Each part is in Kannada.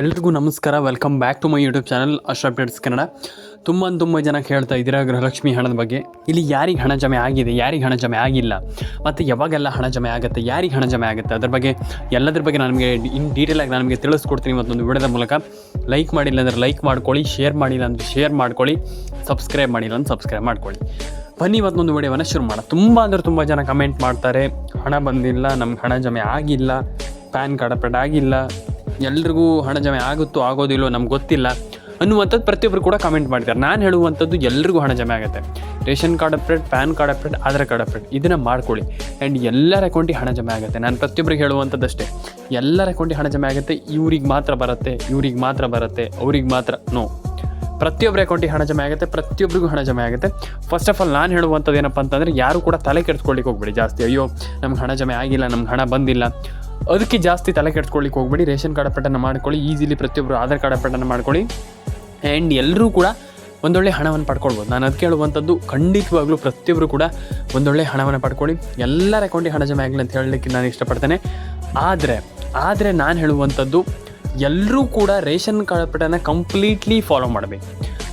ಎಲ್ರಿಗೂ ನಮಸ್ಕಾರ. Welcome back to my YouTube channel Ashraf updates Kannada. ತುಂಬ ಜನ ಕೇಳ್ತಾ ಇದ್ದೀರಾ ಗೃಹಲಕ್ಷ್ಮಿ ಹಣದ ಬಗ್ಗೆ. ಇಲ್ಲಿ ಯಾರಿಗೆ ಹಣ ಜಮೆ ಆಗಿದೆ, ಯಾರಿಗೆ ಹಣ ಜಮೆ ಆಗಿಲ್ಲ, ಮತ್ತು ಯಾವಾಗೆಲ್ಲ ಹಣ ಜಮೆ ಆಗುತ್ತೆ, ಯಾರಿಗೆ ಹಣ ಜಮೆ ಆಗುತ್ತೆ, ಅದ್ರ ಬಗ್ಗೆ ಎಲ್ಲದ್ರ ಬಗ್ಗೆ ನಾನು ನಿಮಗೆ ಡೀಟೇಲಾಗಿ ನಾನು ನಿಮಗೆ ತಿಳಿಸ್ಕೊಡ್ತೀನಿ ಇವತ್ತೊಂದು ವಿಡಿಯೋದ ಮೂಲಕ. ಲೈಕ್ ಮಾಡಿಲ್ಲ ಅಂದರೆ ಲೈಕ್ ಮಾಡ್ಕೊಳ್ಳಿ, ಶೇರ್ ಮಾಡಿಲ್ಲ ಅಂದರೆ ಶೇರ್ ಮಾಡ್ಕೊಳ್ಳಿ, ಸಬ್ಸ್ಕ್ರೈಬ್ ಮಾಡಿಲ್ಲ ಅಂದರೆ ಸಬ್ಸ್ಕ್ರೈಬ್ ಮಾಡ್ಕೊಳ್ಳಿ. ಬನ್ನಿ ಇವತ್ತೊಂದು ವಿಡಿಯೋವನ್ನು ಶುರು ಮಾಡೋಣ. ತುಂಬ ಜನ ಕಮೆಂಟ್ ಮಾಡ್ತಾರೆ, ಹಣ ಬಂದಿಲ್ಲ, ನಮ್ಗೆ ಹಣ ಜಮೆ ಆಗಿಲ್ಲ, ಪ್ಯಾನ್ ಕಾರ್ಡ್ ಅಪ್ಡೇಟ್ ಆಗಿಲ್ಲ, ಎಲ್ರಿಗೂ ಹಣ ಜಮೆ ಆಗುತ್ತೋ ಆಗೋದಿಲ್ಲೋ ನಮ್ಗೆ ಗೊತ್ತಿಲ್ಲ ಅನ್ನುವಂಥದ್ದು ಪ್ರತಿಯೊಬ್ಬರು ಕೂಡ ಕಮೆಂಟ್ ಮಾಡ್ತಾರೆ. ನಾನು ಹೇಳುವಂಥದ್ದು ಎಲ್ರಿಗೂ ಹಣ ಜಮೆ ಆಗುತ್ತೆ. Ration card update, PAN card update, Aadhaar card update ಇದನ್ನು ಮಾಡ್ಕೊಳ್ಳಿ ಆ್ಯಂಡ್ ಎಲ್ಲರ ಅಕೌಂಟಿಗೆ ಹಣ ಜಮೆ ಆಗುತ್ತೆ. ನಾನು ಪ್ರತಿಯೊಬ್ಬರಿಗೆ ಹೇಳುವಂಥದ್ದಷ್ಟೇ, ಎಲ್ಲರ ಅಕೌಂಟಿಗೆ ಹಣ ಜಮೆ ಆಗುತ್ತೆ. ಇವ್ರಿಗೆ ಮಾತ್ರ ಬರುತ್ತೆ, ಇವ್ರಿಗೆ ಮಾತ್ರ ಬರುತ್ತೆ, ಅವ್ರಿಗೆ ಮಾತ್ರ ನೋ. ಪ್ರತಿಯೊಬ್ಬರ ಅಕೌಂಟಿಗೆ ಹಣ ಜಮೆ ಆಗುತ್ತೆ, ಪ್ರತಿಯೊಬ್ಬರಿಗೂ ಹಣ ಜಮೆ ಆಗುತ್ತೆ. ಫಸ್ಟ್ ಆಫ್ ಆಲ್ ನಾನು ಹೇಳುವಂಥದ್ದು ಏನಪ್ಪ ಅಂತಂದರೆ, ಯಾರು ಕೂಡ ತಲೆ ಕೆಡಿಸ್ಕೊಳ್ಳಿಕ್ಕೆ ಹೋಗ್ಬೇಡಿ ಜಾಸ್ತಿ. ಅಯ್ಯೋ ನಮ್ಗೆ ಹಣ ಜಮೆ ಆಗಿಲ್ಲ, ನಮ್ಗೆ ಹಣ ಬಂದಿಲ್ಲ, ಅದಕ್ಕೆ ಜಾಸ್ತಿ ತಲೆ ಕೆಡ್ಸ್ಕೊಳ್ಳಿಕ್ಕೆ ಹೋಗ್ಬೇಡಿ. ರೇಷನ್ ಕಾರ್ಡ್ ಅಪ್ಡೇಟನ್ನು ಮಾಡ್ಕೊಳ್ಳಿ, ಈಸಿಲಿ ಪ್ರತಿಯೊಬ್ಬರು ಆಧಾರ್ ಕಾರ್ಡ್ ಅಪ್ಡೇಟನ್ನು ಮಾಡ್ಕೊಳ್ಳಿ ಆ್ಯಂಡ್ ಎಲ್ಲರೂ ಕೂಡ ಒಂದೊಳ್ಳೆ ಹಣವನ್ನು ಪಡ್ಕೊಳ್ಬೋದು. ನಾನು ಅದಕ್ಕೆ ಹೇಳುವಂಥದ್ದು, ಖಂಡಿತವಾಗ್ಲೂ ಪ್ರತಿಯೊಬ್ಬರು ಕೂಡ ಒಂದೊಳ್ಳೆ ಹಣವನ್ನು ಪಡ್ಕೊಳ್ಳಿ. ಎಲ್ಲರ ಅಕೌಂಟಿಗೆ ಹಣ ಜಮೆ ಆಗಲಿ ಅಂತ ಹೇಳಲಿಕ್ಕೆ ನಾನು ಇಷ್ಟಪಡ್ತೇನೆ. ಆದರೆ ನಾನು ಹೇಳುವಂಥದ್ದು, ಎಲ್ಲರೂ ಕೂಡ ರೇಷನ್ ಕಾರ್ಡ್ ಅಪ್ಡೇಟನ್ನು ಕಂಪ್ಲೀಟ್ಲಿ ಫಾಲೋ ಮಾಡಬೇಕು.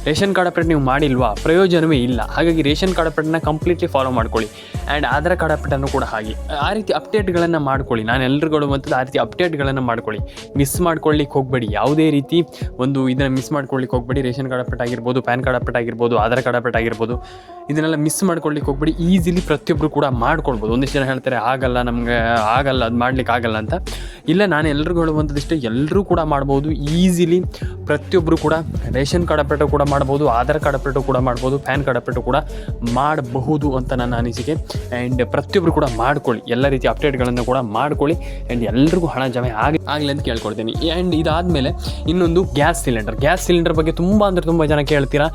ರೇಷನ್ ಕಾರ್ಡ್ ಅಪ್ಡೇಟ್ ನೀವು ಮಾಡಿಲ್ವಾ, ಪ್ರಯೋಜನವೇ ಇಲ್ಲ. ಹಾಗಾಗಿ ರೇಷನ್ ಕಾರ್ಡ್ ಅಪ್ಡೇಟನ್ನು ಕಂಪ್ಲೀಟ್ಲಿ ಫಾಲೋ ಮಾಡ್ಕೊಳ್ಳಿ ಆ್ಯಂಡ್ ಆಧಾರ್ ಕಾರ್ಡ್ ಅಪ್ಡೇಟನ್ನು ಕೂಡ ಹಾಗೆ ಆ ರೀತಿ ಅಪ್ಡೇಟ್ಗಳನ್ನು ಮಾಡ್ಕೊಳ್ಳಿ. ನಾನು ಎಲ್ರಿಗೂ ಹೇಳುವಂಥದ್ದು, ಆ ರೀತಿ ಅಪ್ಡೇಟ್ಗಳನ್ನು ಮಾಡ್ಕೊಳ್ಳಿ. ಮಿಸ್ ಮಾಡ್ಕೊಳ್ಳಿಕ್ಕೆ ಹೋಗಬೇಡಿ, ಯಾವುದೇ ರೀತಿ ಇದನ್ನು ಮಿಸ್ ಮಾಡ್ಕೊಳ್ಳಿಕ್ಕೆ ಹೋಗಬೇಡಿ. ರೇಷನ್ ಕಾರ್ಡ್ ಅಪ್ಡೇಟ್ ಆಗಿರ್ಬೋದು, ಪ್ಯಾನ್ ಕಾರ್ಡ್ ಅಪ್ಡೇಟ್ ಆಗಿರ್ಬೋದು, ಆಧಾರ್ ಕಾರ್ಡ್ ಅಪ್ಡೇಟ್ ಆಗಿರ್ಬೋದು, ಇದನ್ನೆಲ್ಲ ಮಿಸ್ ಮಾಡ್ಕೊಳ್ಳಿಕ್ಕೆ ಹೋಗಬೇಡಿ. ಈಸಿಲಿ ಪ್ರತಿಯೊಬ್ಬರು ಕೂಡ ಮಾಡ್ಕೊಳ್ಬೋದು. ಒಂದಿಷ್ಟು ಜನ ಹೇಳ್ತಾರೆ ಆಗಲ್ಲ, ನಮಗೆ ಆಗಲ್ಲ, ಅದು ಮಾಡ್ಲಿಕ್ಕೆ ಆಗಲ್ಲ ಅಂತ. ಇಲ್ಲ, ನಾನು ಎಲ್ರಿಗೂ ಹೇಳುವಂಥದ್ದಿಷ್ಟೇ, ಎಲ್ಲರೂ ಕೂಡ ಮಾಡ್ಬೋದು ಈಸಿಲಿ. ಪ್ರತಿಯೊಬ್ಬರು ಕೂಡ ರೇಷನ್ ಕಾರ್ಡ್ ಅಪ್ಡೇಟು ಕೂಡ ಮಾಡ್ಬೋದು, ಆಧಾರ್ ಕಾರ್ಡ್ ಅಪ್ಡೇಟು ಕೂಡ ಮಾಡ್ಬೋದು, ಪ್ಯಾನ್ ಕಾರ್ಡ್ ಅಪ್ಡೇಟು ಕೂಡ ಮಾಡಬಹುದು ಅಂತ ನನ್ನ ಅನಿಸಿಕೆ. ಆ್ಯಂಡ್ ಪ್ರತಿಯೊಬ್ಬರು ಕೂಡ ಮಾಡ್ಕೊಳ್ಳಿ, ಎಲ್ಲ ರೀತಿಯ ಅಪ್ಡೇಟ್ಗಳನ್ನು ಕೂಡ ಮಾಡ್ಕೊಳ್ಳಿ ಆ್ಯಂಡ್ ಎಲ್ರಿಗೂ ಹಣ ಜಮೆ ಆಗಲಿ ಅಂತ ಕೇಳ್ಕೊಳ್ತೀನಿ. ಆ್ಯಂಡ್ ಇದಾದಮೇಲೆ ಇನ್ನೊಂದು ಗ್ಯಾಸ್ ಸಿಲಿಂಡರ್ ಬಗ್ಗೆ ತುಂಬ ಜನ ಕೇಳ್ತೀರಾ.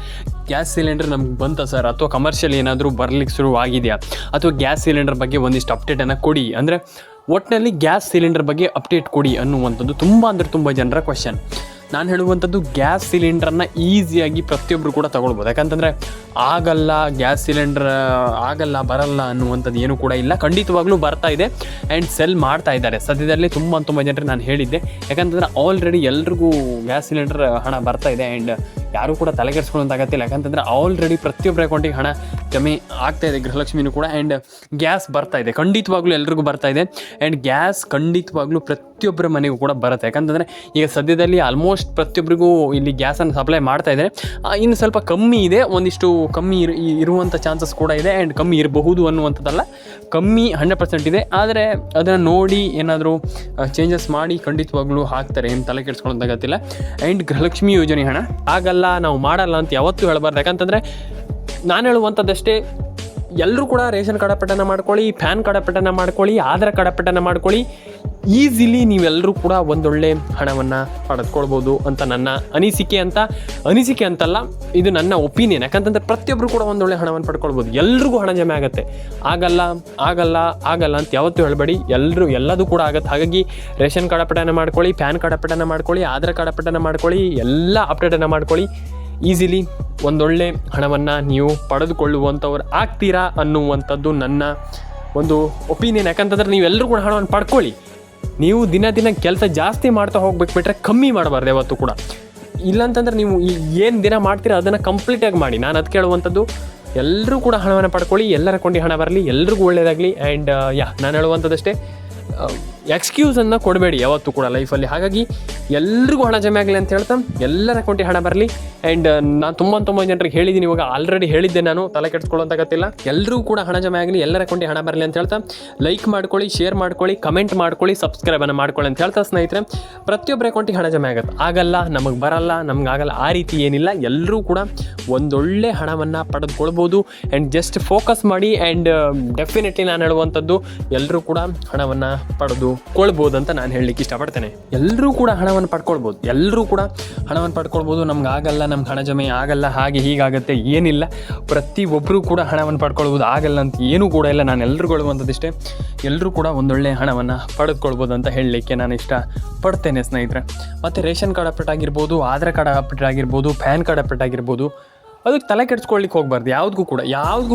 ಗ್ಯಾಸ್ ಸಿಲಿಂಡರ್ ನಮ್ಗೆ ಬಂತ ಸರ್, ಅಥವಾ ಕಮರ್ಷಿಯಲ್ ಏನಾದರೂ ಬರಲಿಕ್ಕೆ ಶುರು ಆಗಿದೆಯಾ, ಅಥವಾ ಗ್ಯಾಸ್ ಸಿಲಿಂಡರ್ ಬಗ್ಗೆ ಒಂದಿಷ್ಟು ಅಪ್ಡೇಟನ್ನು ಕೊಡಿ, ಅಂದರೆ ಒಟ್ಟಿನಲ್ಲಿ ಗ್ಯಾಸ್ ಸಿಲಿಂಡರ್ ಬಗ್ಗೆ ಅಪ್ಡೇಟ್ ಕೊಡಿ ಅನ್ನುವಂಥದ್ದು ತುಂಬ ಜನರ ಕ್ವಶನ್. ನಾನು ಹೇಳುವಂಥದ್ದು, ಗ್ಯಾಸ್ ಸಿಲಿಂಡ್ರನ್ನು ಈಸಿಯಾಗಿ ಪ್ರತಿಯೊಬ್ಬರು ಕೂಡ ತೊಗೊಳ್ಬೋದು. ಯಾಕಂತಂದರೆ ಆಗಲ್ಲ, ಗ್ಯಾಸ್ ಸಿಲಿಂಡರ್ ಆಗಲ್ಲ, ಬರಲ್ಲ ಅನ್ನುವಂಥದ್ದು ಏನೂ ಕೂಡ ಇಲ್ಲ. ಖಂಡಿತವಾಗ್ಲೂ ಬರ್ತಾ ಇದೆ ಆ್ಯಂಡ್ ಸೆಲ್ ಮಾಡ್ತಾ ಇದ್ದಾರೆ ಸದ್ಯದಲ್ಲೇ. ತುಂಬ ಜನರಿಗೆ ನಾನು ಹೇಳಿದ್ದೆ. ಯಾಕಂತಂದರೆ ಆಲ್ರೆಡಿ ಎಲ್ರಿಗೂ ಗ್ಯಾಸ್ ಸಿಲಿಂಡರ್ ಹಣ ಬರ್ತಾ ಇದೆ ಆ್ಯಂಡ್ ಯಾರೂ ಕೂಡ ತಲೆಕೆಡಿಸ್ಕೊಳ್ಳೋಂತಾಗತ್ತಿಲ್ಲ. ಯಾಕಂತಂದರೆ ಆಲ್ರೆಡಿ ಪ್ರತಿಯೊಬ್ಬರ ಅಕೌಂಟಿಗೆ ಹಣ ಜಮೆ ಆಗ್ತಾಯಿದೆ, ಗೃಹಲಕ್ಷ್ಮಿನೂ ಕೂಡ. ಆ್ಯಂಡ್ ಗ್ಯಾಸ್ ಬರ್ತಾ ಇದೆ, ಖಂಡಿತವಾಗ್ಲೂ ಎಲ್ರಿಗೂ ಬರ್ತಾ ಇದೆ ಆ್ಯಂಡ್ ಗ್ಯಾಸ್ ಖಂಡಿತವಾಗ್ಲೂ ಪ್ರತಿಯೊಬ್ಬರ ಮನೆಗೂ ಕೂಡ ಬರುತ್ತೆ. ಯಾಕಂತಂದರೆ ಈಗ ಸದ್ಯದಲ್ಲಿ ಆಲ್ಮೋಸ್ಟ್ ಪ್ರತಿಯೊಬ್ಬರಿಗೂ ಇಲ್ಲಿ ಗ್ಯಾಸನ್ನು ಸಪ್ಲೈ ಮಾಡ್ತಾ ಇದ್ದಾರೆ. ಇನ್ನು ಸ್ವಲ್ಪ ಕಮ್ಮಿ ಇದೆ, ಒಂದಿಷ್ಟು ಕಮ್ಮಿ ಇರುವಂಥ ಚಾನ್ಸಸ್ ಕೂಡ ಇದೆ ಆ್ಯಂಡ್ ಕಮ್ಮಿ ಇರಬಹುದು ಅನ್ನುವಂಥದ್ದಲ್ಲ, ಕಮ್ಮಿ 100% ಇದೆ. ಆದರೆ ಅದನ್ನು ನೋಡಿ ಏನಾದರೂ ಚೇಂಜಸ್ ಮಾಡಿ ಖಂಡಿತವಾಗ್ಲೂ ಹಾಕ್ತಾರೆ, ಏನು ತಲೆ ಕೆಡಿಸ್ಕೊಳ್ಳೋದಾಗತ್ತಿಲ್ಲ. ಆ್ಯಂಡ್ ಗೃಹಲಕ್ಷ್ಮಿ ಯೋಜನೆ ಹಣ ಆಗಲ್ಲ, ನಾವು ಮಾಡಲ್ಲ ಅಂತ ಯಾವತ್ತೂ ಹೇಳಬಾರ್ದು. ಯಾಕಂತಂದರೆ ನಾನು ಹೇಳುವಂಥದ್ದಷ್ಟೇ, ಎಲ್ಲರೂ ಕೂಡ ರೇಷನ್ ಕಾರ್ಡ್ ಅಪ್ಡೇಟನ್ನು ಮಾಡ್ಕೊಳ್ಳಿ, ಪ್ಯಾನ್ ಕಾರ್ಡ್ ಅಪ್ಡೇಟನ್ನು ಮಾಡ್ಕೊಳ್ಳಿ, ಆಧಾರ್ ಕಾರ್ಡ್ ಅಪ್ಡೇಟನ್ನು ಮಾಡ್ಕೊಳ್ಳಿ. ಈಸಿಲಿ ನೀವೆಲ್ಲರೂ ಕೂಡ ಒಂದೊಳ್ಳೆ ಹಣವನ್ನು ಪಡೆದುಕೊಳ್ಬೋದು ಅಂತ ನನ್ನ ಅನಿಸಿಕೆ ಅಂತಲ್ಲ, ಇದು ನನ್ನ ಒಪಿನಿಯನ್. ಯಾಕಂತಂದರೆ ಪ್ರತಿಯೊಬ್ಬರು ಕೂಡ ಒಂದೊಳ್ಳೆ ಹಣವನ್ನು ಪಡ್ಕೊಳ್ಬೋದು, ಎಲ್ರಿಗೂ ಹಣ ಜಮೆ ಆಗುತ್ತೆ. ಆಗಲ್ಲ ಅಂತ ಯಾವತ್ತೂ ಹೇಳಬೇಡಿ, ಎಲ್ಲದೂ ಕೂಡ ಆಗುತ್ತೆ. ಹಾಗಾಗಿ ರೇಷನ್ ಕಾರ್ಡ್ ಅಪ್ಡೇಟನ್ನು ಮಾಡ್ಕೊಳ್ಳಿ, ಪ್ಯಾನ್ ಕಾರ್ಡ್ ಅಪ್ಡೇಟನ್ನು ಮಾಡ್ಕೊಳ್ಳಿ, ಆಧಾರ್ ಕಾರ್ಡ್ ಅಪ್ಡೇಟನ್ನು ಮಾಡ್ಕೊಳ್ಳಿ, ಎಲ್ಲ ಅಪ್ಡೇಟನ್ನು ಮಾಡ್ಕೊಳ್ಳಿ. ಈಸಿಲಿ ಒಂದೊಳ್ಳೆ ಹಣವನ್ನು ನೀವು ಪಡೆದುಕೊಳ್ಳುವಂಥವ್ರು ಆಗ್ತೀರಾ ಅನ್ನುವಂಥದ್ದು ನನ್ನ ಒಂದು ಒಪಿನಿಯನ್. ಯಾಕಂತಂದರೆ ನೀವೆಲ್ಲರೂ ಕೂಡ ಹಣವನ್ನು ಪಡ್ಕೊಳ್ಳಿ. ನೀವು ದಿನ ಕೆಲಸ ಜಾಸ್ತಿ ಮಾಡ್ತಾ ಹೋಗ್ಬೇಕು ಬಿಟ್ಟರೆ ಕಮ್ಮಿ ಮಾಡಬಾರ್ದು ಯಾವತ್ತೂ ಕೂಡ. ಇಲ್ಲಾಂತಂದರೆ ನೀವು ಏನು ದಿನ ಮಾಡ್ತೀರಾ ಅದನ್ನು ಕಂಪ್ಲೀಟಾಗಿ ಮಾಡಿ. ನಾನು ಅದು ಕೇಳುವಂಥದ್ದು, ಎಲ್ಲರೂ ಕೂಡ ಹಣವನ್ನು ಪಡ್ಕೊಳ್ಳಿ, ಎಲ್ಲರ ಅಕೌಂಟಿಗೆ ಹಣ ಬರಲಿ, ಎಲ್ರಿಗೂ ಒಳ್ಳೆಯದಾಗಲಿ. ಆ್ಯಂಡ್ ನಾನು ಹೇಳುವಂಥದ್ದಷ್ಟೇ, ಎಕ್ಸ್ಕ್ಯೂಸನ್ನು ಕೊಡಬೇಡಿ ಯಾವತ್ತೂ ಕೂಡ ಲೈಫಲ್ಲಿ. ಹಾಗಾಗಿ ಎಲ್ರಿಗೂ ಹಣ ಜಮೆ ಆಗಲಿ ಅಂತ ಹೇಳ್ತಾ, ಎಲ್ಲರ ಅಕೌಂಟಿಗೆ ಹಣ ಬರಲಿ. ಆ್ಯಂಡ್ ನಾನು ತುಂಬ ಜನರಿಗೆ ಹೇಳಿದ್ದೀನಿ, ಇವಾಗ ಆಲ್ರೆಡಿ ಹೇಳಿದ್ದೆ, ನಾನು ತಲೆ ಕೆಡಿಸ್ಕೊಳ್ಳೋಂತಾಗತ್ತಿಲ್ಲ. ಎಲ್ಲರೂ ಕೂಡ ಹಣ ಜಮೆ ಆಗಲಿ, ಎಲ್ಲರ ಅಕೌಂಟಿಗೆ ಹಣ ಬರಲಿ ಅಂತ ಹೇಳ್ತಾ, ಲೈಕ್ ಮಾಡ್ಕೊಳ್ಳಿ, ಶೇರ್ ಮಾಡ್ಕೊಳ್ಳಿ, ಕಮೆಂಟ್ ಮಾಡ್ಕೊಳ್ಳಿ, ಸಬ್ಸ್ಕ್ರೈಬನ್ನು ಮಾಡ್ಕೊಳ್ಳಿ ಅಂತ ಹೇಳ್ತಾ, ಸ್ನೇಹಿತರೆ ಪ್ರತಿಯೊಬ್ಬರ ಅಕೌಂಟಿಗೆ ಹಣ ಜಮೆ ಆಗುತ್ತೆ. ಆಗಲ್ಲ, ನಮಗೆ ಬರಲ್ಲ, ನಮ್ಗೆ ಆಗಲ್ಲ, ಆ ರೀತಿ ಏನಿಲ್ಲ. ಎಲ್ಲರೂ ಕೂಡ ಒಂದೊಳ್ಳೆ ಹಣವನ್ನು ಪಡೆದುಕೊಳ್ಬೋದು ಆ್ಯಂಡ್ ಜಸ್ಟ್ ಫೋಕಸ್ ಮಾಡಿ. ಆ್ಯಂಡ್ ಡೆಫಿನೆಟ್ಲಿ ನಾನು ಹೇಳುವಂಥದ್ದು, ಎಲ್ಲರೂ ಕೂಡ ಹಣವನ್ನು ಪಡೆದುಕೊಳ್ಬೋದು ಅಂತ ನಾನು ಹೇಳಲಿಕ್ಕೆ ಇಷ್ಟಪಡ್ತೇನೆ. ಎಲ್ಲರೂ ಕೂಡ ಹಣವನ್ನು ಪಡ್ಕೊಳ್ಬೋದು. ನಮ್ಗೆ ಆಗಲ್ಲ, ನಮ್ಗೆ ಹಣ ಜಮೆ ಆಗಲ್ಲ, ಹಾಗೆ ಹೀಗಾಗುತ್ತೆ ಏನಿಲ್ಲ. ಪ್ರತಿಯೊಬ್ಬರೂ ಕೂಡ ಹಣವನ್ನು ಪಡ್ಕೊಳ್ಬೋದು, ಆಗಲ್ಲ ಅಂತ ಏನೂ ಕೂಡ ಇಲ್ಲ. ನಾನು ಎಲ್ರಿಗೂ ಹೇಳುವಂಥದ್ದಿಷ್ಟೇ, ಎಲ್ಲರೂ ಕೂಡ ಒಂದೊಳ್ಳೆ ಹಣವನ್ನು ಪಡೆದುಕೊಳ್ಬೋದು ಅಂತ ಹೇಳಲಿಕ್ಕೆ ನಾನು ಇಷ್ಟಪಡ್ತೇನೆ ಸ್ನೇಹಿತರೆ. ಮತ್ತು ರೇಷನ್ ಕಾರ್ಡ್ ಅಪ್ಡೇಟ್ ಆಗಿರ್ಬೋದು, ಆಧಾರ್ ಕಾರ್ಡ್ ಅಪ್ಡೇಟ್ ಆಗಿರ್ಬೋದು, ಪ್ಯಾನ್ ಕಾರ್ಡ್ ಅಪ್ಡೇಟ್ ಆಗಿರ್ಬೋದು, ಅದಕ್ಕೆ ತಲೆ ಕೆಡಿಸ್ಕೊಳ್ಳಿಕ್ಕೆ ಹೋಗ್ಬಾರ್ದು. ಯಾವುದಕ್ಕೂ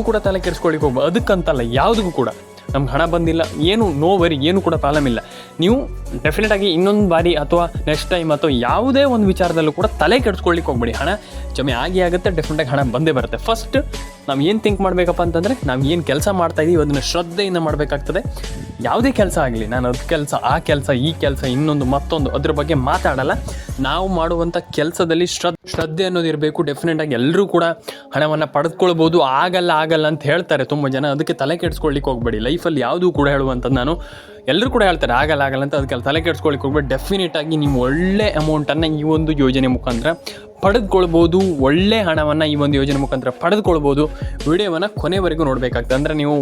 ಕೂಡ ತಲೆ ಕೆಡಿಸ್ಕೊಳ್ಳಿಕ್ಕೆ ಹೋಗ್ಬಾರ್ದು. ಅದಕ್ಕಂತಲ್ಲ, ಯಾವುದಕ್ಕೂ ಕೂಡ ನಮ್ಗೆ ಹಣ ಬಂದಿಲ್ಲ, ಏನು ನೋ ವರಿ, ಏನು ಕೂಡ ಪ್ರಾಬ್ಲಮ್ ಇಲ್ಲ. ನೀವು ಡೆಫಿನೆಟಾಗಿ ಇನ್ನೊಂದು ಬಾರಿ ಅಥವಾ ನೆಕ್ಸ್ಟ್ ಟೈಮ್ ಅಥವಾ ಯಾವುದೇ ಒಂದು ವಿಚಾರದಲ್ಲೂ ಕೂಡ ತಲೆ ಕೆಡಿಸ್ಕೊಳ್ಳಿಕ್ಕೆ ಹೋಗ್ಬೇಡಿ. ಹಣ ಜಮೆ ಆಗುತ್ತೆ, ಡೆಫಿನೆಟಾಗಿ ಹಣ ಬಂದೇ ಬರುತ್ತೆ. ಫಸ್ಟ್ ನಾವು ಏನು ಥಿಂಕ್ ಮಾಡಬೇಕಪ್ಪ ಅಂತಂದರೆ, ನಾವು ಏನು ಕೆಲಸ ಮಾಡ್ತಾಯಿದ್ದೀವಿ ಅದನ್ನು ಶ್ರದ್ಧೆಯಿಂದ ಮಾಡಬೇಕಾಗ್ತದೆ. ಯಾವುದೇ ಕೆಲಸ ಆಗಲಿ, ನಾನು ಅದು ಕೆಲಸ, ಆ ಕೆಲಸ, ಈ ಕೆಲಸ, ಇನ್ನೊಂದು ಮತ್ತೊಂದು ಅದ್ರ ಬಗ್ಗೆ ಮಾತಾಡಲ್ಲ. ನಾವು ಮಾಡುವಂಥ ಕೆಲಸದಲ್ಲಿ ಶ್ರದ್ಧೆ ಅನ್ನೋದು ಇರಬೇಕು. ಡೆಫಿನೆಟಾಗಿ ಎಲ್ಲರೂ ಕೂಡ ಹಣವನ್ನು ಪಡೆದುಕೊಳ್ಬೋದು. ಆಗಲ್ಲ ಅಂತ ಹೇಳ್ತಾರೆ ತುಂಬ ಜನ, ಅದಕ್ಕೆ ತಲೆ ಕೆಡಿಸ್ಕೊಳ್ಳಿಕ್ಕೆ ಹೋಗ್ಬೇಡಿ. ಲೈಫಲ್ಲಿ ಯಾವುದೂ ಕೂಡ ಹೇಳುವಂಥದ್ದು ನಾನು, ಎಲ್ಲರೂ ಕೂಡ ಹೇಳ್ತಾರೆ ಆಗಲ್ಲ ಅಂತ, ಅದಕ್ಕೆ ತಲೆ ಕೆಡಿಸ್ಕೊಳ್ಳಿಕ್ಕೆ ಹೋಗ್ಬೇಡಿ. ಡೆಫಿನೆಟಾಗಿ ನೀವು ಒಳ್ಳೆ ಅಮೌಂಟನ್ನು ಈ ಒಂದು ಯೋಜನೆ ಮುಖಾಂತರ ಪಡೆದುಕೊಳ್ಬೋದು. ಒಳ್ಳೆ ಹಣವನ್ನು ಈ ಒಂದು ಯೋಜನೆ ಮುಖಾಂತರ ಪಡೆದುಕೊಳ್ಬೋದು. ವಿಡಿಯೋವನ್ನು ಕೊನೆವರೆಗೂ ನೋಡಬೇಕಾಗ್ತದೆ. ಅಂದರೆ ನೀವು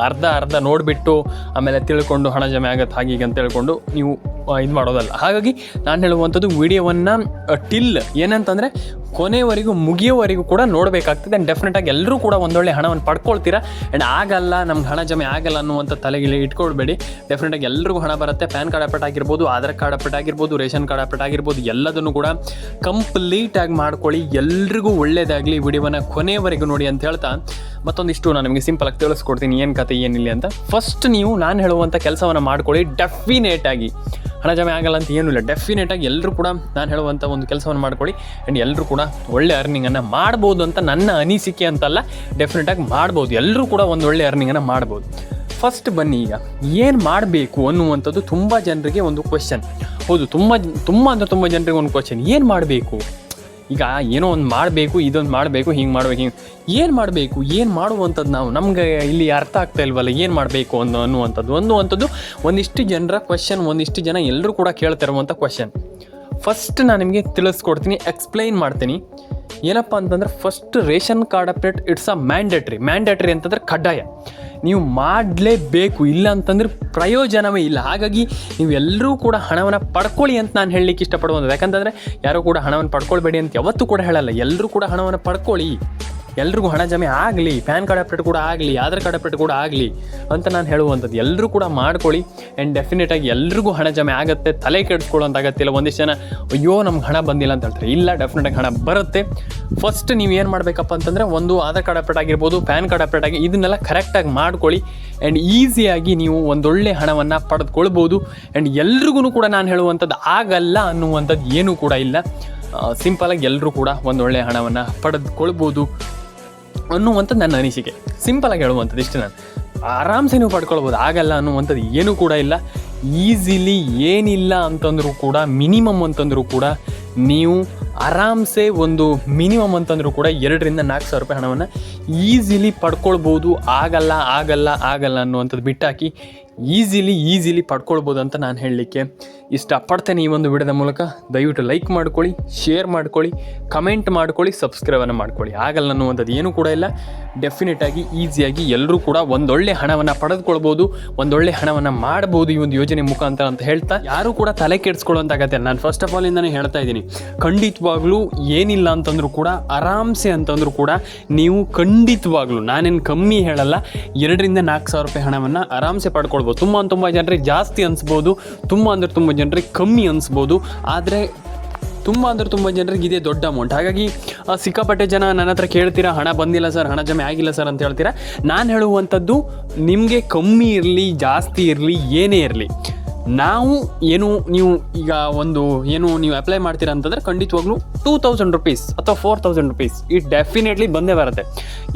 ಅರ್ಧ ನೋಡಿಬಿಟ್ಟು ಆಮೇಲೆ ತಿಳ್ಕೊಂಡು ಹಣ ಜಮೆ ಆಗುತ್ತೆ ಹಾಗೀಗೆ ಅಂತ ಹೇಳ್ಕೊಂಡು ನೀವು ಇದು ಮಾಡೋದಲ್ಲ. ಹಾಗಾಗಿ ನಾನು ಹೇಳುವಂಥದ್ದು ವಿಡಿಯೋವನ್ನು ಟಿಲ್ ಏನಂತಂದರೆ ಕೊನೆವರೆಗೂ ಮುಗಿಯೋವರೆಗೂ ಕೂಡ ನೋಡಬೇಕಾಗ್ತದೆ. ಆ್ಯಂಡ್ ಡೆಫಿನೆಟಾಗಿ ಎಲ್ಲರೂ ಕೂಡ ಒಂದೊಳ್ಳೆ ಹಣವನ್ನು ಪಡ್ಕೊಳ್ತೀರಾ. ಆ್ಯಂಡ್ ಆಗಲ್ಲ, ನಮ್ಗೆ ಹಣ ಜಮೆ ಆಗಲ್ಲ ಅನ್ನುವಂಥ ತಲೆಗೆ ಇಟ್ಕೊಳ್ಬೇಡಿ. ಡೆಫಿನೆಟಾಗಿ ಎಲ್ರಿಗೂ ಹಣ ಬರುತ್ತೆ. ಪ್ಯಾನ್ ಕಾರ್ಡ್ ಅಪ್ಡೇಟ್ ಆಗಿರ್ಬೋದು, ಆಧಾರ್ ಕಾರ್ಡ್ ಅಪ್ಡೇಟ್ ಆಗಿರ್ಬೋದು, ರೇಷನ್ ಕಾರ್ಡ್ ಅಪ್ಡೇಟ್ ಆಗಿರ್ಬೋದು, ಎಲ್ಲದನ್ನು ಕೂಡ ಕಂಪ್ಲೀಟಾಗಿ ಮಾಡ್ಕೊಳ್ಳಿ. ಎಲ್ರಿಗೂ ಒಳ್ಳೆಯದಾಗಲಿ. ವಿಡಿಯೋವನ್ನು ಕೊನೆವರೆಗೂ ನೋಡಿ ಅಂತ ಹೇಳ್ತಾ ಮತ್ತೊಂದಿಷ್ಟು ನಾನು ನಿಮಗೆ ಸಿಂಪಲಾಗಿ ತಿಳಿಸ್ಕೊಡ್ತೀನಿ ಏನು ಕತೆ ಏನಿಲ್ಲ ಅಂತ. ಫಸ್ಟ್ ನೀವು ನಾನು ಹೇಳುವಂಥ ಕೆಲಸವನ್ನು ಮಾಡ್ಕೊಳ್ಳಿ. ಡೆಫಿನೇಟಾಗಿ ಹಣ ಜಮೆ ಆಗಲ್ಲ ಅಂತ ಏನೂ ಇಲ್ಲ. ಡೆಫಿನೆಟಾಗಿ ಎಲ್ಲರೂ ಕೂಡ ನಾನು ಹೇಳುವಂಥ ಒಂದು ಕೆಲಸವನ್ನು ಮಾಡ್ಕೊಳ್ಳಿ. ಆ್ಯಂಡ್ ಎಲ್ಲರೂ ಕೂಡ ಒಳ್ಳೆ ಅರ್ನಿಂಗನ್ನು ಮಾಡ್ಬೋದು ಅಂತ ನನ್ನ ಅನಿಸಿಕೆ ಅಂತಲ್ಲ, ಡೆಫಿನೆಟಾಗಿ ಮಾಡ್ಬೋದು. ಎಲ್ಲರೂ ಕೂಡ ಒಂದು ಒಳ್ಳೆ ಅರ್ನಿಂಗನ್ನು ಮಾಡ್ಬೋದು. ಫಸ್ಟ್ ಬನ್ನಿ, ಈಗ ಏನು ಮಾಡಬೇಕು ಅನ್ನುವಂಥದ್ದು ತುಂಬ ಜನರಿಗೆ ಒಂದು ಕ್ವೆಶ್ಚನ್. ಹೌದು, ತುಂಬ ಜನರಿಗೆ ಒಂದು ಕ್ವೆಶ್ಚನ್, ಏನು ಮಾಡಬೇಕು? ಈಗ ಏನೋ ಒಂದು ಮಾಡಬೇಕು, ಇದೊಂದು ಮಾಡಬೇಕು, ಹಿಂಗೆ ಮಾಡಬೇಕು, ಏನು ಮಾಡಬೇಕು, ಏನು ಮಾಡುವಂಥದ್ದು ನಾವು ನಮಗೆ ಇಲ್ಲಿ ಅರ್ಥ ಆಗ್ತಾ ಇಲ್ವಲ್ಲ, ಏನು ಮಾಡಬೇಕು ಅನ್ನುವಂಥದ್ದು ಒಂದಿಷ್ಟು ಜನರ ಕ್ವೆಶ್ಚನ್. ಒಂದಿಷ್ಟು ಜನ ಎಲ್ಲರೂ ಕೂಡ ಕೇಳ್ತಿರುವಂಥ ಕ್ವೆಶ್ಚನ್. ಫಸ್ಟ್ ನಾನು ನಿಮಗೆ ತಿಳಿಸ್ಕೊಡ್ತೀನಿ, ಎಕ್ಸ್ಪ್ಲೈನ್ ಮಾಡ್ತೀನಿ. ಏನಪ್ಪ ಅಂತಂದರೆ, first ration card update it's a mandatory ಅಂತಂದರೆ ಕಡ್ಡಾಯ. ನೀವು ಮಾಡಲೇಬೇಕು, ಇಲ್ಲ ಅಂತಂದರೆ ಪ್ರಯೋಜನವೇ ಇಲ್ಲ. ಹಾಗಾಗಿ ನೀವೆಲ್ಲರೂ ಕೂಡ ಹಣವನ್ನು ಪಡ್ಕೊಳ್ಳಿ ಅಂತ ನಾನು ಹೇಳಲಿಕ್ಕೆ ಇಷ್ಟಪಡುವಂಥದ್ದು. ಯಾಕಂತಂದರೆ ಯಾರೂ ಕೂಡ ಹಣವನ್ನು ಪಡ್ಕೊಳ್ಬೇಡಿ ಅಂತ ಯಾವತ್ತೂ ಕೂಡ ಹೇಳಲ್ಲ. ಎಲ್ಲರೂ ಕೂಡ ಹಣವನ್ನು ಪಡ್ಕೊಳ್ಳಿ, ಎಲ್ರಿಗೂ ಹಣ ಜಮೆ ಆಗಲಿ, ಪ್ಯಾನ್ ಕಾರ್ಡ್ ಅಪ್ಡೇಟ್ ಕೂಡ ಆಗಲಿ, ಆಧಾರ್ ಕಾರ್ಡ್ ಅಪ್ಡೇಟ್ ಕೂಡ ಆಗಲಿ ಅಂತ ನಾನು ಹೇಳುವಂಥದ್ದು. ಎಲ್ಲರೂ ಕೂಡ ಮಾಡ್ಕೊಳ್ಳಿ. ಆ್ಯಂಡ್ ಡೆಫಿನೆಟಾಗಿ ಎಲ್ರಿಗೂ ಹಣ ಜಮೆ ಆಗುತ್ತೆ. ತಲೆ ಕೆಡಿಸ್ಕೊಳ್ಳೋಂಥ ಅಗತ್ಯ ಇಲ್ಲ. ಒಂದಿಷ್ಟು ಜನ ಅಯ್ಯೋ ನಮ್ಗೆ ಹಣ ಬಂದಿಲ್ಲ ಅಂತ ಹೇಳ್ತಾರೆ. ಇಲ್ಲ, ಡೆಫಿನೆಟಾಗಿ ಹಣ ಬರುತ್ತೆ. ಫಸ್ಟ್ ನೀವು ಏನು ಮಾಡಬೇಕಪ್ಪ ಅಂತಂದರೆ, ಒಂದು ಆಧಾರ್ ಕಾರ್ಡ್ ಅಪ್ಡೇಟ್ ಆಗಿರ್ಬೋದು, ಪ್ಯಾನ್ ಕಾರ್ಡ್ ಅಪ್ಡೇಟ್ ಆಗಿ ಇದನ್ನೆಲ್ಲ ಕರೆಕ್ಟಾಗಿ ಮಾಡ್ಕೊಳ್ಳಿ. ಆ್ಯಂಡ್ ಈಸಿಯಾಗಿ ನೀವು ಒಂದೊಳ್ಳೆ ಹಣವನ್ನು ಪಡೆದುಕೊಳ್ಬೋದು. ಆ್ಯಂಡ್ ಎಲ್ರಿಗೂ ಕೂಡ ನಾನು ಹೇಳುವಂಥದ್ದು ಆಗಲ್ಲ ಅನ್ನುವಂಥದ್ದು ಏನೂ ಕೂಡ ಇಲ್ಲ. ಸಿಂಪಲಾಗಿ ಎಲ್ಲರೂ ಕೂಡ ಒಂದೊಳ್ಳೆ ಹಣವನ್ನು ಪಡೆದುಕೊಳ್ಬೋದು ಅನ್ನುವಂಥದ್ದು ನನ್ನ ಅನಿಸಿಕೆ. ಸಿಂಪಲಾಗಿ ಹೇಳುವಂಥದ್ದು ಇಷ್ಟು. ನಾನು ಆರಾಮ್ಸೆ ನೀವು ಪಡ್ಕೊಳ್ಬೋದು. ಆಗಲ್ಲ ಅನ್ನುವಂಥದ್ದು ಏನೂ ಕೂಡ ಇಲ್ಲ. ಈಸಿಲಿ ಏನಿಲ್ಲ ಅಂತಂದರೂ ಕೂಡ, ಮಿನಿಮಮ್ ಅಂತಂದರೂ ಕೂಡ ನೀವು ಆರಾಮ್ಸೆ ಒಂದು ಮಿನಿಮಮ್ ಅಂತಂದರೂ ಕೂಡ 2,000 ರಿಂದ 4,000 ರೂಪಾಯಿ ಹಣವನ್ನು ಈಸಿಲಿ ಪಡ್ಕೊಳ್ಬೋದು. ಆಗಲ್ಲ ಅನ್ನುವಂಥದ್ದು ಬಿಟ್ಟಾಕಿ ಈಸಿಲಿ ಪಡ್ಕೊಳ್ಬೋದು ಅಂತ ನಾನು ಹೇಳಲಿಕ್ಕೆ ಇಷ್ಟಪಡ್ತೇನೆ ಈ ಒಂದು ವಿಡಿಯೋದ ಮೂಲಕ. ದಯವಿಟ್ಟು ಲೈಕ್ ಮಾಡ್ಕೊಳ್ಳಿ, ಶೇರ್ ಮಾಡ್ಕೊಳ್ಳಿ, ಕಮೆಂಟ್ ಮಾಡ್ಕೊಳ್ಳಿ, ಸಬ್ಸ್ಕ್ರೈಬನ್ನು ಮಾಡ್ಕೊಳ್ಳಿ. ಆಗಲ್ಲ ಅನ್ನುವಂಥದ್ದು ಏನೂ ಕೂಡ ಇಲ್ಲ. ಡೆಫಿನೆಟಾಗಿ ಈಸಿಯಾಗಿ ಎಲ್ಲರೂ ಕೂಡ ಒಂದೊಳ್ಳೆ ಹಣವನ್ನು ಪಡೆದುಕೊಳ್ಬೋದು, ಒಂದೊಳ್ಳೆ ಹಣವನ್ನು ಮಾಡ್ಬೋದು ಈ ಒಂದು ಯೋಜನೆ ಮುಖಾಂತರ ಅಂತ ಹೇಳ್ತಾ, ಯಾರೂ ಕೂಡ ತಲೆ ಕೆಡಿಸ್ಕೊಳ್ಳುವಂತಾಗತ್ತೆ. ನಾನು ಫಸ್ಟ್ ಆಫ್ ಆಲ್ ಇಂದಾನೆ ಹೇಳ್ತಾ ಇದ್ದೀನಿ, ಖಂಡಿತವಾಗ್ಲೂ ಏನಿಲ್ಲ ಅಂತಂದರೂ ಕೂಡ ಆರಾಮ್ಸೆ ಅಂತಂದರೂ ಕೂಡ ನೀವು ಖಂಡಿತವಾಗ್ಲೂ, ನಾನೇನು ಕಮ್ಮಿ ಹೇಳಲ್ಲ, 2,000 ರಿಂದ 4,000 ರೂಪಾಯಿ ಹಣವನ್ನು ಆರಾಮ್ಸೆ ಪಡ್ಕೊಳ್ಬೋದು. ತುಂಬ ಜನರಿಗೆ ಜಾಸ್ತಿ ಅನಿಸ್ಬೋದು, ತುಂಬ ಜನರಿಗೆ ಕಮ್ಮಿ ಅನಿಸ್ಬೋದು. ಆದರೆ ತುಂಬ ಜನರಿಗೆ ಇದೇ ದೊಡ್ಡ ಅಮೌಂಟ್. ಹಾಗಾಗಿ ಸಿಕ್ಕಾಪಟ್ಟೆ ಜನ ನನ್ನ ಹತ್ರ ಕೇಳ್ತೀರಾ, ಹಣ ಬಂದಿಲ್ಲ ಸರ್, ಹಣ ಜಮೆ ಆಗಿಲ್ಲ ಸರ್ ಅಂತ ಹೇಳ್ತೀರಾ. ನಾನು ಹೇಳುವಂಥದ್ದು, ನಿಮಗೆ ಕಮ್ಮಿ ಇರಲಿ, ಜಾಸ್ತಿ ಇರಲಿ, ಏನೇ ಇರಲಿ, ನೀವು ಈಗ ನೀವು ಅಪ್ಲೈ ಮಾಡ್ತೀರಾ ಅಂತಂದರೆ ಖಂಡಿತವಾಗ್ಲೂ 2,000 ರೂಪೀಸ್ ಅಥವಾ 4,000 ರೂಪೀಸ್ ಇದು ಡೆಫಿನೆಟ್ಲಿ ಬಂದೇ ಬರುತ್ತೆ.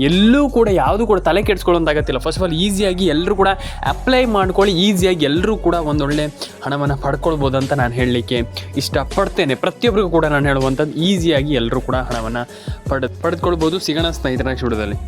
ಎಲ್ಲೂ ಕೂಡ ಯಾವುದು ಕೂಡ ತಲೆ ಕೆಡಿಸ್ಕೊಳ್ಳೋಂತಾಗತ್ತಿಲ್ಲ. ಫಸ್ಟ್ ಆಫ್ ಆಲ್ ಈಸಿಯಾಗಿ ಎಲ್ಲರೂ ಕೂಡ ಅಪ್ಲೈ ಮಾಡ್ಕೊಳ್ಳಿ. ಈಸಿಯಾಗಿ ಎಲ್ಲರೂ ಕೂಡ ಒಂದೊಳ್ಳೆ ಹಣವನ್ನು ಪಡ್ಕೊಳ್ಬೋದು ಅಂತ ನಾನು ಹೇಳಲಿಕ್ಕೆ ಇಷ್ಟಪಡ್ತೇನೆ. ಪ್ರತಿಯೊಬ್ಬರಿಗೂ ಕೂಡ ನಾನು ಹೇಳುವಂಥದ್ದು, ಈಸಿಯಾಗಿ ಎಲ್ಲರೂ ಕೂಡ ಹಣವನ್ನು ಪಡೆದುಕೊಳ್ಬೋದು. ಸಿಗೋಣ ಸ್ನೇಹಿತರ ನೆಕ್ಸ್ಟ್ ವಿಡಿಯೋದಲ್ಲಿ.